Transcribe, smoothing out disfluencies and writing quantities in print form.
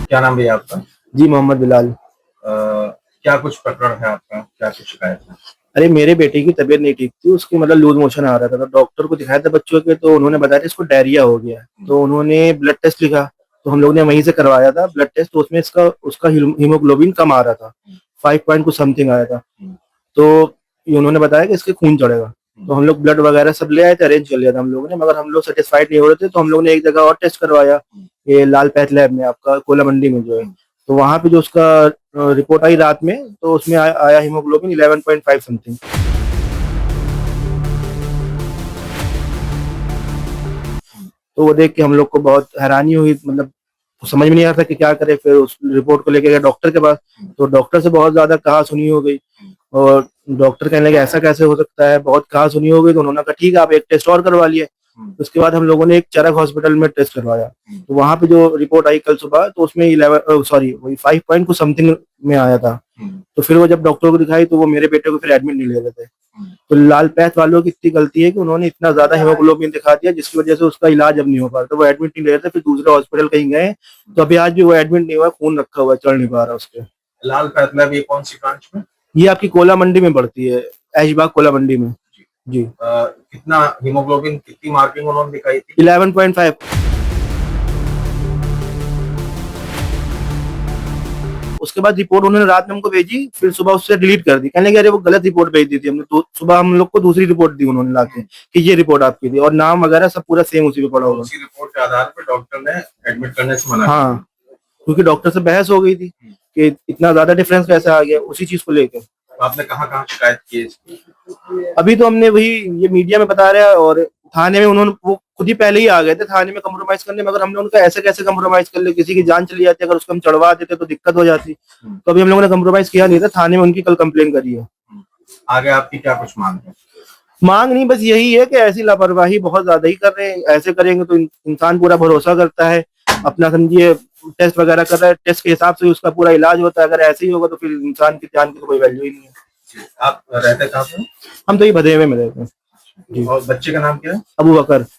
क्या नाम भैया आपका? जी, मोहम्मद बिलाल। क्या कुछ प्रकरण है आपका? क्या कुछ शिकायत है? अरे मेरे बेटे की तबीयत नहीं ठीक थी, उसकी मतलब लूज़ मोशन आ रहा था, तो डॉक्टर को दिखाया था बच्चों के, तो उन्होंने बताया था इसको डायरिया हो गया है। तो उन्होंने ब्लड टेस्ट लिखा, तो हम लोग ने वहीं से करवाया था ब्लड टेस्ट, तो उसमें इसका उसका हीमोग्लोबिन कम आ रहा था, 5 पॉइंट कुछ समथिंग आया था। तो ये उन्होंने बताया कि इसके खून चढ़ेगा। तो हम लोग ब्लड वगैरह सब ले आए थे, अरेंज कर लिया था हम लोगों ने, मगर हम लोग सेटिस्फाइड नहीं हो रहे थे, तो हम लोग ने एक जगह और टेस्ट करवाया, ये लाल पैथ लैब में, आपका कोला मंडी में जो है। तो वहाँ पे जो उसका रिपोर्ट आई रात में, तो उसमें आया हीमोग्लोबिन 11.5 समथिंग। तो वो देख के हम लोग को बहुत हैरानी हुई, मतलब समझ में नहीं आ रहा था कि क्या करें। फिर उस रिपोर्ट को लेके गए डॉक्टर के पास, तो डॉक्टर से बहुत ज्यादा कहा सुनी हो गई, और डॉक्टर कहने लगे ऐसा कैसे हो सकता है, बहुत कहा सुनी हो गई। तो उन्होंने कहा ठीक है, आप एक टेस्ट और करवा लिए। उसके बाद हम लोगों ने एक चरक हॉस्पिटल में टेस्ट करवाया, तो वहां पे जो रिपोर्ट आई कल सुबह, तो उसमें 11 सॉरी वही 5 पॉइंट कुछ समथिंग में आया था। तो फिर वो जब डॉक्टर को दिखाई, तो वो मेरे बेटे को फिर एडमिट नहीं ले रहे थे। तो लाल पैथ वालों की इतनी गलती है कि उन्होंने इतना ज्यादा हीमोग्लोबिन दिखा दिया, जिसकी वजह से उसका इलाज अब नहीं हो पा रहा, तो वो एडमिट नहीं ले रहे थे। फिर दूसरे हॉस्पिटल कहीं गए, तो अभी आज भी वो एडमिट नहीं हुआ, खून रखा हुआ है, चढ़ नहीं पा रहा उसके। लाल पैथलैब ये कौन सी ब्रांच में? ये आपकी कोला मंडी में पड़ती है, ऐशबाग कोला मंडी में। जी। जी। कितना हीमोग्लोबिन, कितनी मार्किंग उन्होंने दिखाई थी? 11.5। उसके बाद रिपोर्ट उन्होंने रात में हमको भेजी, फिर सुबह उससे डिलीट कर दी, कहने लगे अरे वो गलत रिपोर्ट भेज दी थी हमने। तो सुबह हम लोग को दूसरी रिपोर्ट दी उन्होंने लाके, कि ये रिपोर्ट आपकी थी, और नाम वगैरह सब पूरा सेम उसी पे पड़ा तो होगा। उसी रिपोर्ट के आधार पर डॉक्टर ने एडमिट करने से मना कर हाँ, क्योंकि डॉक्टर से बहस हो गई थी कि इतना ज्यादा डिफरेंस कैसे आ गया, उसी चीज को लेकर। दिया। आपने कहाँ-कहाँ शिकायत की है इसकी? अभी तो हमने वही, ये मीडिया में बता रहे हैं, और थाने में उन्होंने, वो खुद ही पहले ही आ गए थे थाने में कम्प्रोमाइज करने, मगर हमने उनका ऐसे कैसे कम्प्रोमाइज कर ले, किसी की जान चली जाती, अगर उसको हम चढ़वा देते तो दिक्कत हो जाती। तो अभी हम लोगों ने कम्प्रोमाइज किया नहीं था, थाने में उनकी कल कंप्लेन करी है। आगे आपकी क्या कुछ मांग है? मांग नहीं, बस यही है कि ऐसी लापरवाही बहुत ज्यादा ही कर रहे हैं, ऐसे करेंगे तो इंसान पूरा भरोसा करता है, अपना समझिए टेस्ट वगैरह कर रहा है, टेस्ट के हिसाब से उसका पूरा इलाज होता है, अगर ऐसे ही होगा तो फिर इंसान की जान की तो कोई वैल्यू ही नहीं है। आप रहते कहाँ पे? हम तो ये भदे में रहते हैं। जी। और बच्चे का नाम क्या है? अबू बकर।